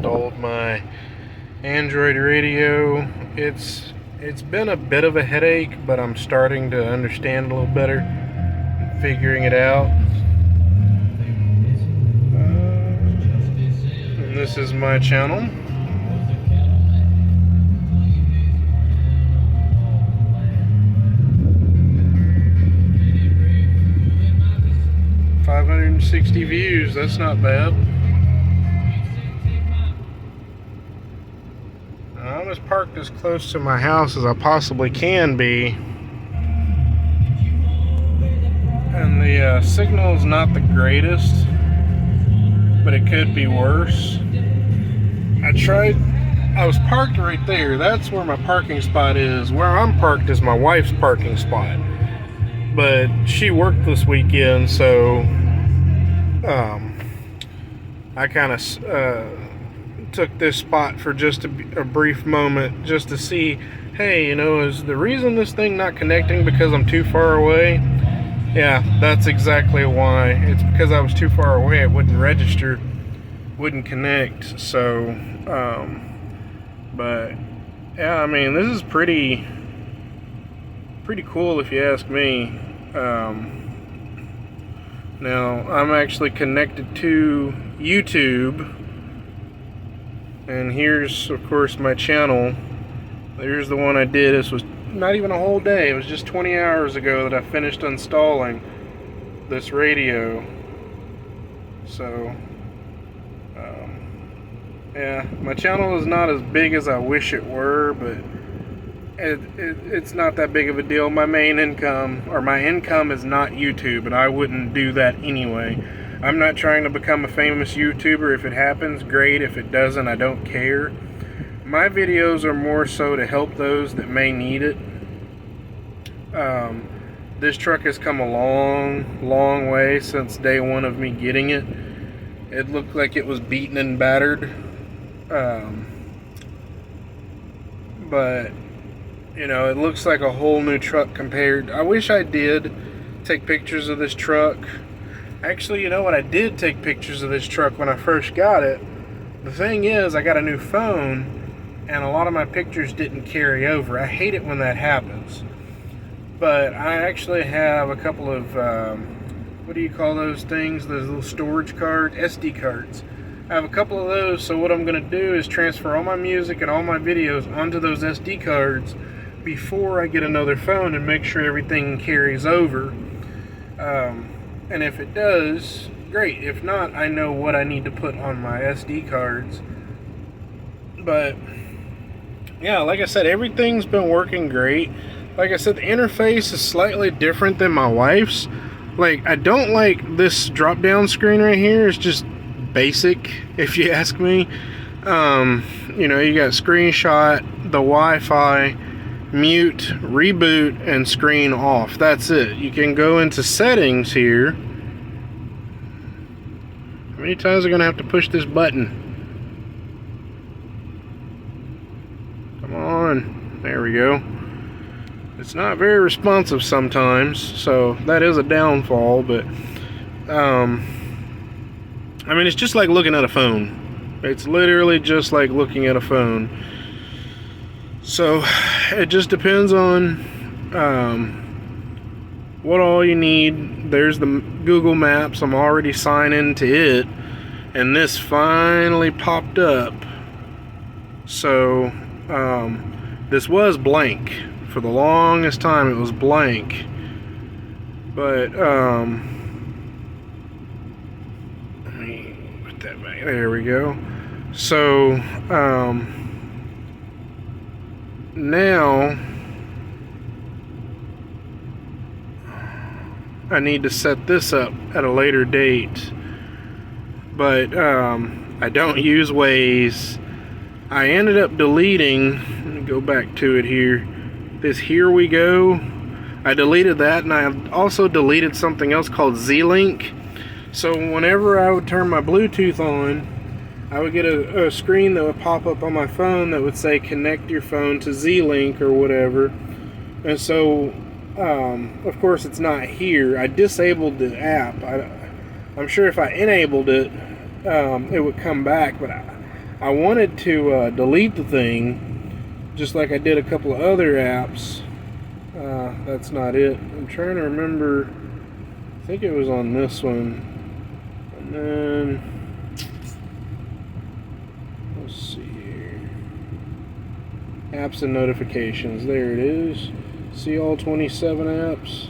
installed my Android radio. It's been a bit of a headache, but I'm starting to understand a little better and figuring it out. And this is my channel. $560 views, that's not bad. I'm as parked as close to my house as I possibly can be. And the signal is not the greatest, but it could be worse. I was parked right there. That's where my parking spot is. Where I'm parked is my wife's parking spot. But she worked this weekend, so I kind of took this spot for just a brief moment, just to see, hey, is the reason this thing not connecting because I'm too far away? Yeah, that's exactly why. It's because I was too far away. It wouldn't register, wouldn't connect. So, but yeah, I mean, this is pretty cool if you ask me. Now I'm actually connected to YouTube, and here's of course my channel. There's the one I did. This was not even a whole day. It was just 20 hours ago that I finished installing this radio. So yeah, my channel is not as big as I wish it were, but it's not that big of a deal. My main income, or my income, is not YouTube, and I wouldn't do that anyway. I'm not trying to become a famous YouTuber. If it happens, great. If it doesn't, I don't care. My videos are more so to help those that may need it. This truck has come a long way since day one of me getting it. It looked like it was beaten and battered. But it looks like a whole new truck compared. I wish I did take pictures of this truck. Actually, you know what? I did take pictures of this truck when I first got it. The thing is, I got a new phone, and a lot of my pictures didn't carry over. I hate it when that happens. But I actually have a couple of, what do you call those things? Those little storage cards? SD cards. I have a couple of those, so what I'm going to do is transfer all my music and all my videos onto those SD cards before I get another phone and make sure everything carries over. And if it does, great. If not, I know what I need to put on my SD cards. But yeah, like I said, everything's been working great. Like I said, the interface is slightly different than my wife's. Like, I don't like this drop down screen right here. It's just basic, if you ask me. You got screenshot, the Wi-Fi, mute, reboot, and screen off. That's it. You can go into settings here. How many times are going to have to push this button? Come on. There we go. It's not very responsive sometimes, so that is a downfall, but I mean, it's just like looking at a phone. It's literally just like looking at a phone. So it just depends on what all you need. There's the Google Maps. I'm already signed into it, and this finally popped up. So this was blank. For the longest time it was blank. But there we go. So now I need to set this up at a later date, but I don't use Waze. I ended up deleting, let me go back to it here, this Here We Go. I deleted that, and I also deleted something else called Z-Link. So whenever I would turn my Bluetooth on, I would get a screen that would pop up on my phone that would say connect your phone to Z-Link or whatever. And so of course it's not here. I disabled the app. I'm sure if I enabled it, it would come back, but I wanted to delete the thing, just like I did a couple of other apps. That's not it. I'm trying to remember. I think it was on this one. And then, let's see here. Apps and notifications. There it is. See all 27 apps.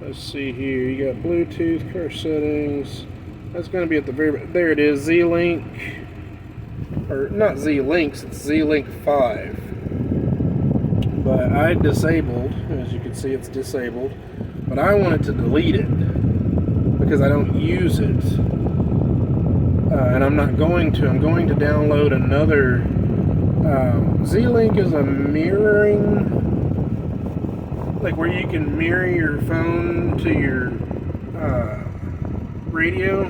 Let's see here. You got Bluetooth, car settings. That's going to be at the very... There it is. Z-Link. Or not Z-Links. It's Z-Link 5. But I disabled. As you can see, it's disabled. But I wanted to delete it because I don't use it. And I'm not going to. I'm going to download another... Z-Link is a mirroring... like where you can mirror your phone to your radio.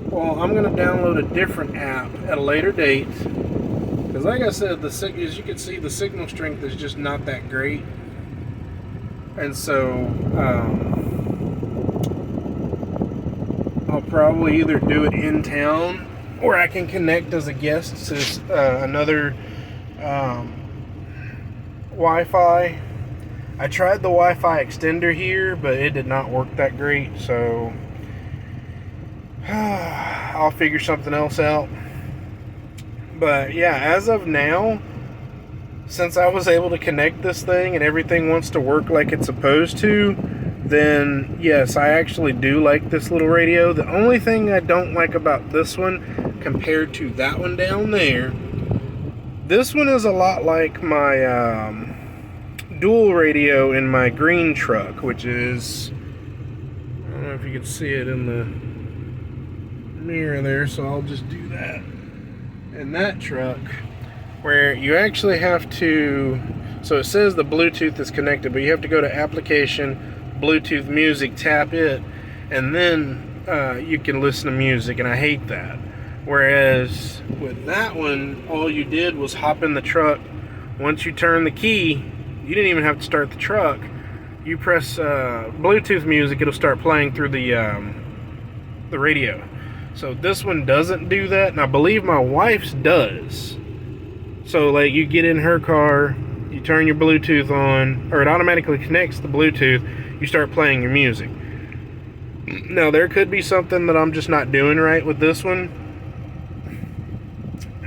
Well, I'm going to download a different app at a later date because, like I said, as you can see, the signal strength is just not that great, and so I'll probably either do it in town or I can connect as a guest to another Wi-Fi. I tried the Wi-Fi extender here, but it did not work that great, so I'll figure something else out. But yeah, as of now, since I was able to connect this thing and everything wants to work like it's supposed to, then yes, I actually do like this little radio. The only thing I don't like about this one compared to that one down there, this one is a lot like my dual radio in my green truck, which is, I don't know if you can see it in the mirror there, so I'll just do that. In that truck, where you actually have to, so it says the Bluetooth is connected, but you have to go to application, Bluetooth music, tap it, and then you can listen to music, and I hate that. Whereas with that one, all you did was hop in the truck. Once you turn the key, you didn't even have to start the truck. You press Bluetooth music, it'll start playing through the radio. So this one doesn't do that, and I believe my wife's does. So like you get in her car, you turn your Bluetooth on, or it automatically connects the Bluetooth, you start playing your music. Now there could be something that I'm just not doing right with this one.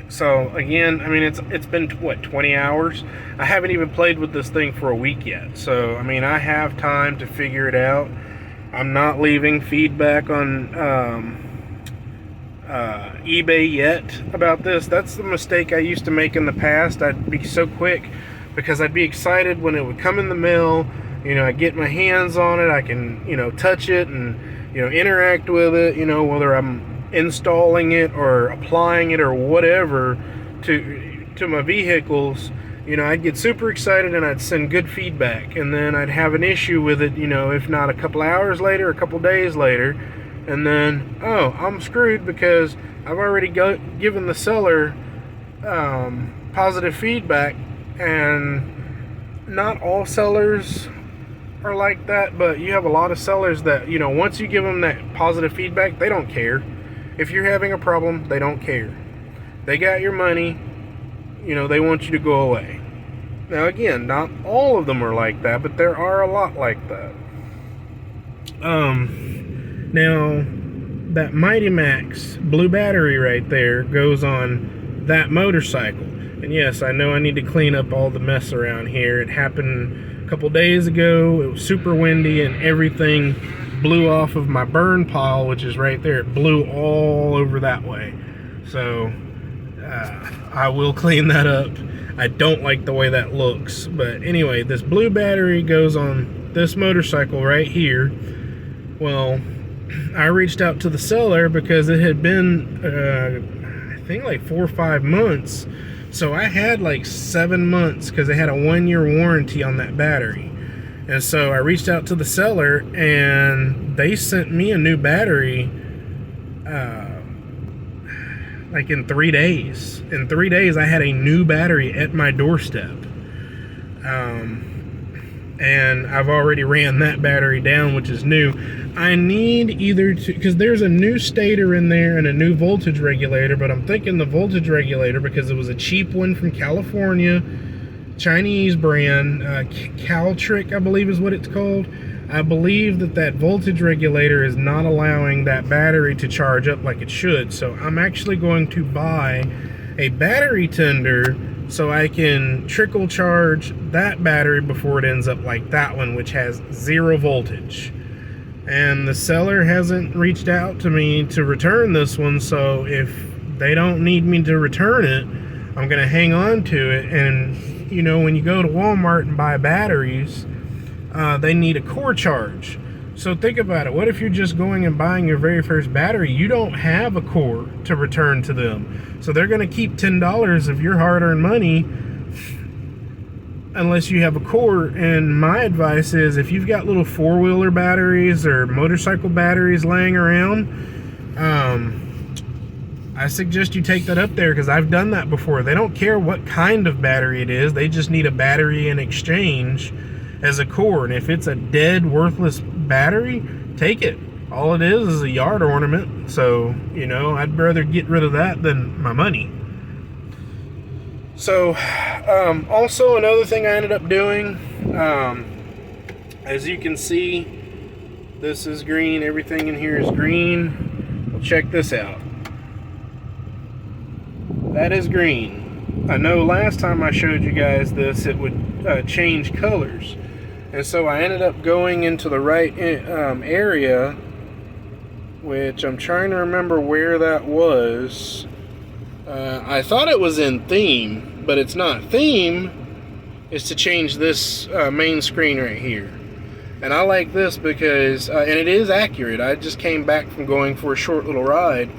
So again, I mean, it's been what, 20 hours? I haven't even played with this thing for a week yet. So I mean, I have time to figure it out. I'm not leaving feedback on eBay yet about this. That's the mistake I used to make in the past. I'd be so quick because I'd be excited when it would come in the mail. You know, I get my hands on it, I can, you know, touch it and, you know, interact with it, you know, whether I'm installing it or applying it or whatever to my vehicles. You know, I'd get super excited and I'd send good feedback, and then I'd have an issue with it, you know, if not a couple hours later, a couple days later, and then, oh, I'm screwed because I've already given the seller positive feedback. And not all sellers are like that, but you have a lot of sellers that, you know, once you give them that positive feedback, they don't care. If you're having a problem, they don't care. They got your money, you know, they want you to go away. Now again, not all of them are like that, but there are a lot like that. Now that Mighty Max blue battery right there goes on that motorcycle. And yes, I know I need to clean up all the mess around here. It happened a couple days ago. It was super windy and everything blew off of my burn pile, which is right there. It blew all over that way. So I will clean that up. I don't like the way that looks. But anyway, this blue battery goes on this motorcycle right here. Well, I reached out to the seller because it had been, I think like 4 or 5 months. So I had like 7 months because they had a 1-year warranty on that battery. And so I reached out to the seller and they sent me a new battery like in 3 days. In 3 days I had a new battery at my doorstep. And I've already ran that battery down, which is new. I need either to, because there's a new stator in there and a new voltage regulator, but I'm thinking the voltage regulator, because it was a cheap one from California, Chinese brand, Caltrick, I believe is what it's called. I believe that voltage regulator is not allowing that battery to charge up like it should. So I'm actually going to buy a battery tender so I can trickle charge that battery before it ends up like that one, which has 0 voltage. And the seller hasn't reached out to me to return this one, so if they don't need me to return it, I'm gonna hang on to it. And you know, when you go to Walmart and buy batteries, they need a core charge. So think about it. What if you're just going and buying your very first battery? You don't have a core to return to them. So they're gonna keep $10 of your hard-earned money unless you have a core. And my advice is, if you've got little 4-wheeler batteries or motorcycle batteries laying around, I suggest you take that up there, because I've done that before. They don't care what kind of battery it is. They just need a battery in exchange as a core. And if it's a dead, worthless battery, take it. All it is a yard ornament. So, you know, I'd rather get rid of that than my money. So, also another thing I ended up doing, as you can see, this is green, everything in here is green. Well, check this out. That is green. I know last time I showed you guys this, it would change colors. And so I ended up going into the right area, which I'm trying to remember where that was. I thought it was in theme, but it's not. Theme is to change this main screen right here. And I like this because, and it is accurate. I just came back from going for a short little ride.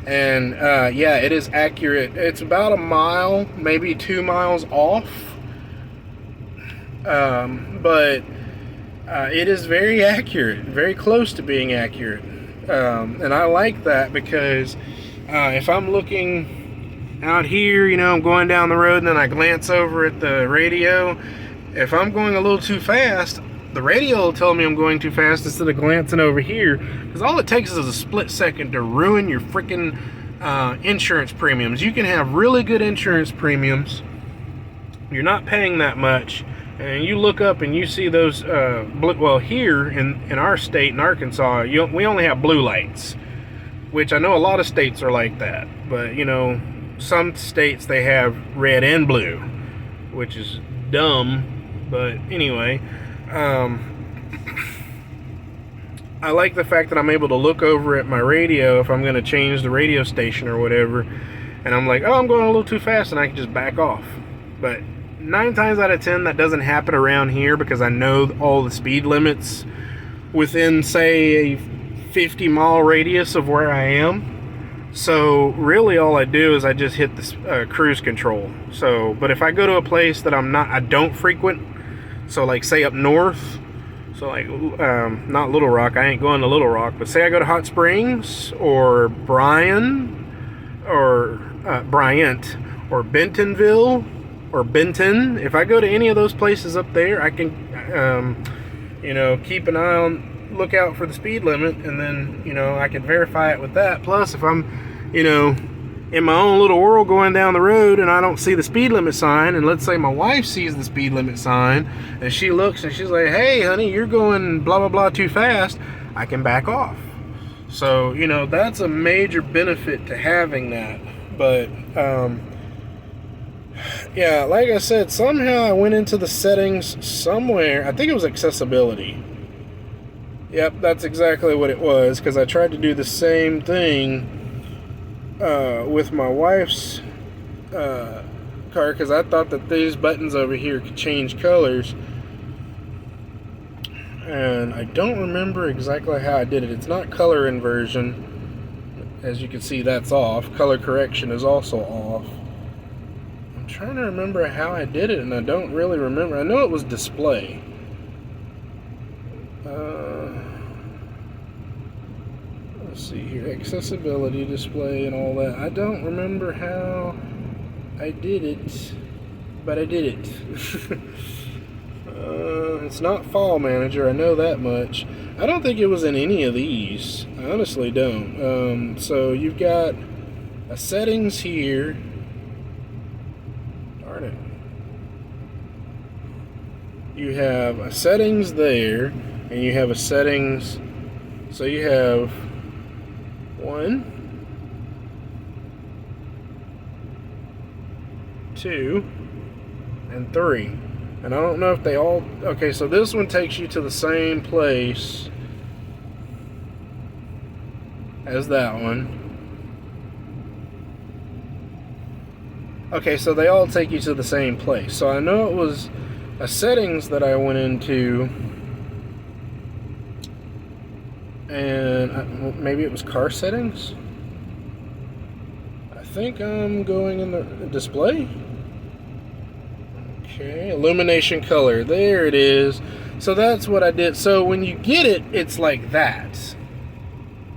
And yeah, it is accurate. It's about a mile, maybe 2 miles off. But it is very accurate, very close to being accurate. And I like that because if I'm looking out here, you know, I'm going down the road and then I glance over at the radio. If I'm going a little too fast, the radio will tell me I'm going too fast instead of glancing over here, because all it takes is a split second to ruin your freaking insurance premiums. You can have really good insurance premiums. You're not paying that much, and you look up and you see those, well, here in our state, in Arkansas, we only have blue lights, which I know a lot of states are like that, but you know, some states they have red and blue, which is dumb. But anyway, I like the fact that I'm able to look over at my radio if I'm going to change the radio station or whatever, and I'm like, oh, I'm going a little too fast, and I can just back off. But 9 times out of 10 that doesn't happen around here, because I know all the speed limits within, say, a 50-mile radius of where I am. So really all I do is I just hit the cruise control. So, but if I go to a place that I don't frequent, so like say up north, so like not Little Rock, I ain't going to Little Rock, but say I go to Hot Springs or Bryant or Bentonville or Benton, if I go to any of those places up there, I can you know, keep an eye on, look out for the speed limit, and then, you know, I can verify it with that. Plus, if I'm, you know, in my own little world going down the road and I don't see the speed limit sign, and let's say my wife sees the speed limit sign and she looks and she's like, hey honey, you're going blah blah blah too fast, I can back off. So, you know, that's a major benefit to having that. But yeah, like I said, somehow I went into the settings somewhere, I think it was accessibility. Yep, that's exactly what it was, because I tried to do the same thing with my wife's car, because I thought that these buttons over here could change colors, and I don't remember exactly how I did it. It's not color inversion. As you can see, that's off. Color correction is also off. I'm trying to remember how I did it, and I don't really remember. I know it was display. Let's see here, accessibility, display, and all that. I don't remember how I did it, but I did it. It's not File Manager, I know that much. I don't think it was in any of these. I honestly don't. So you've got a settings here. Darn it. You have a settings there, and you have a settings. So you have 1, 2, and 3. And I don't know if they all... Okay, so this one takes you to the same place as that one. Okay, so they all take you to the same place. So I know it was a settings that I went into, and maybe it was car settings. I think I'm going in the display. Okay, illumination color, there it is. So that's what I did. So when you get it, it's like that.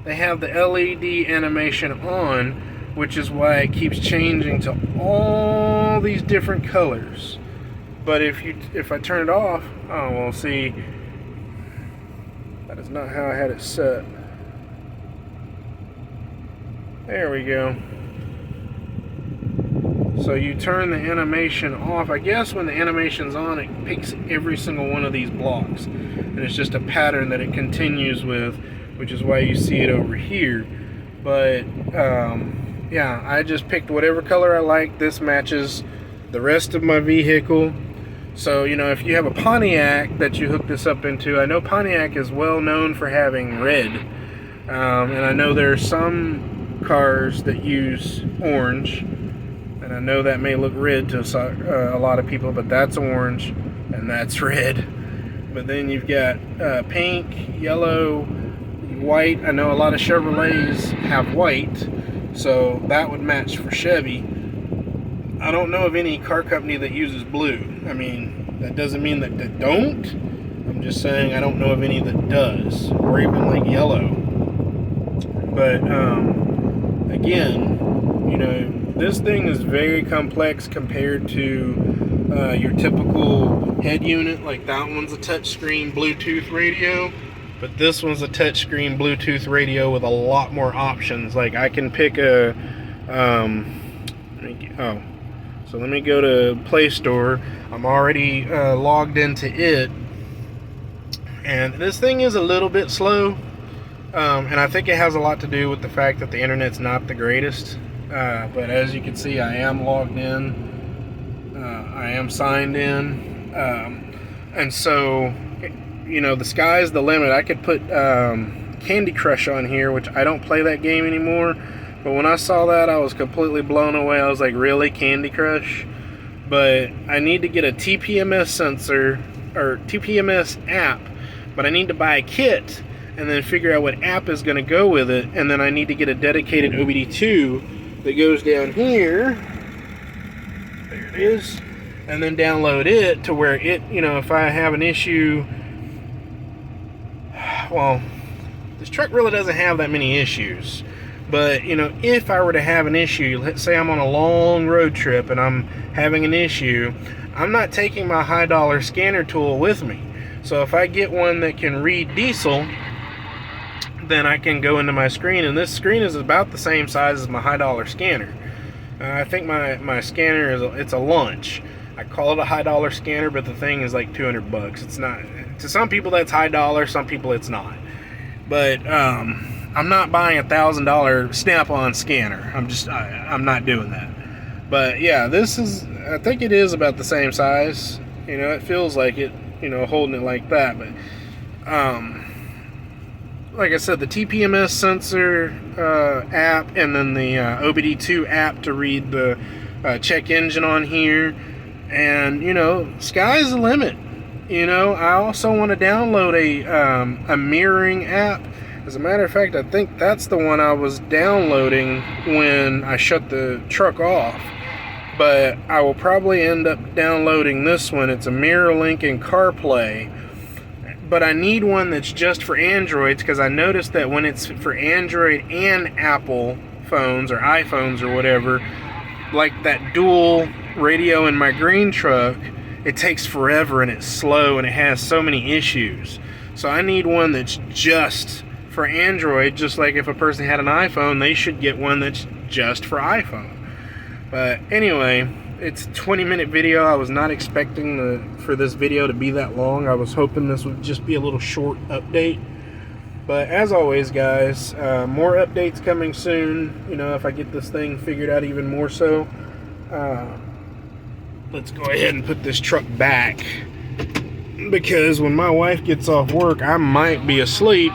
They have the LED animation on, which is why it keeps changing to all these different colors. But if I turn it off, oh well, see, that is not how I had it set. There we go. So you turn the animation off. I guess when the animation's on, it picks every single one of these blocks. And it's just a pattern that it continues with, which is why you see it over here. But, yeah, I just picked whatever color I like. This matches the rest of my vehicle. So, you know, if you have a Pontiac that you hook this up into, I know Pontiac is well known for having red. And I know there are some cars that use orange. And I know that may look red to a lot of people, but that's orange and that's red. But then you've got pink, yellow, white. I know a lot of Chevrolets have white, so that would match for Chevy. I don't know of any car company that uses blue. I mean, that doesn't mean that they don't. I'm just saying I don't know of any that does, or even like yellow. But again, you know, this thing is very complex compared to your typical head unit. Like that one's a touchscreen Bluetooth radio, but this one's a touchscreen Bluetooth radio with a lot more options. Like I can pick a, so let me go to Play Store. I'm already logged into it, and this thing is a little bit slow, and I think it has a lot to do with the fact that the internet's not the greatest. But as you can see, I am logged in, I am signed in, and so, you know, the sky's the limit. I could put Candy Crush on here, which I don't play that game anymore, but when I saw that, I was completely blown away. I was like, really, Candy Crush? But I need to get a TPMS sensor, or TPMS app, but I need to buy a kit, and then figure out what app is going to go with it, and then I need to get a dedicated OBD2 that goes down here, there it is, and then download it to where it, you know, if I have an issue, well, this truck really doesn't have that many issues, but, you know, if I were to have an issue, let's say I'm on a long road trip and I'm having an issue, I'm not taking my high dollar scanner tool with me. So if I get one that can read diesel, then I can go into my screen, and this screen is about the same size as my high dollar scanner. I think my scanner it's a lunch. I call it a high dollar scanner, but the thing is like $200. It's not, to some people that's high dollar, some people it's not. But I'm not buying $1,000 Snap-on scanner. I'm not doing that. But yeah, this is, I think it is about the same size. You know, it feels like it, you know, holding it like that. But like I said, the TPMS sensor app, and then the OBD2 app to read the check engine on here. And, you know, sky's the limit. You know, I also want to download a mirroring app. As a matter of fact, I think that's the one I was downloading when I shut the truck off. But I will probably end up downloading this one. It's a MirrorLink and CarPlay. But I need one that's just for Androids, because I noticed that when it's for Android and Apple phones or iPhones or whatever, like that dual radio in my green truck, it takes forever and it's slow and it has so many issues. So I need one that's just for Android, just like if a person had an iPhone, they should get one that's just for iPhone. But anyway, it's a 20-minute video. I was not expecting for this video to be that long. I was hoping this would just be a little short update. But as always, guys, more updates coming soon. You know, if I get this thing figured out even more so. Let's go ahead and put this truck back, because when my wife gets off work, I might be asleep,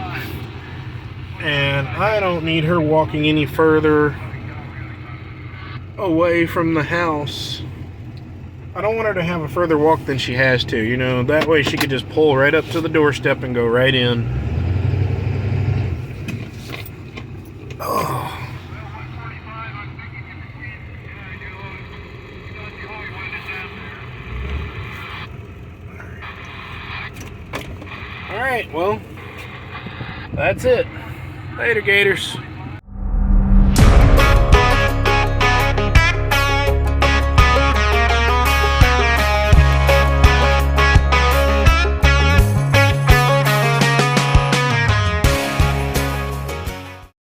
and I don't need her walking any further away from the house. I don't want her to have a further walk than she has to, you know, that way she could just pull right up to the doorstep and go right in. Oh. Alright, well, that's it. Later, Gators.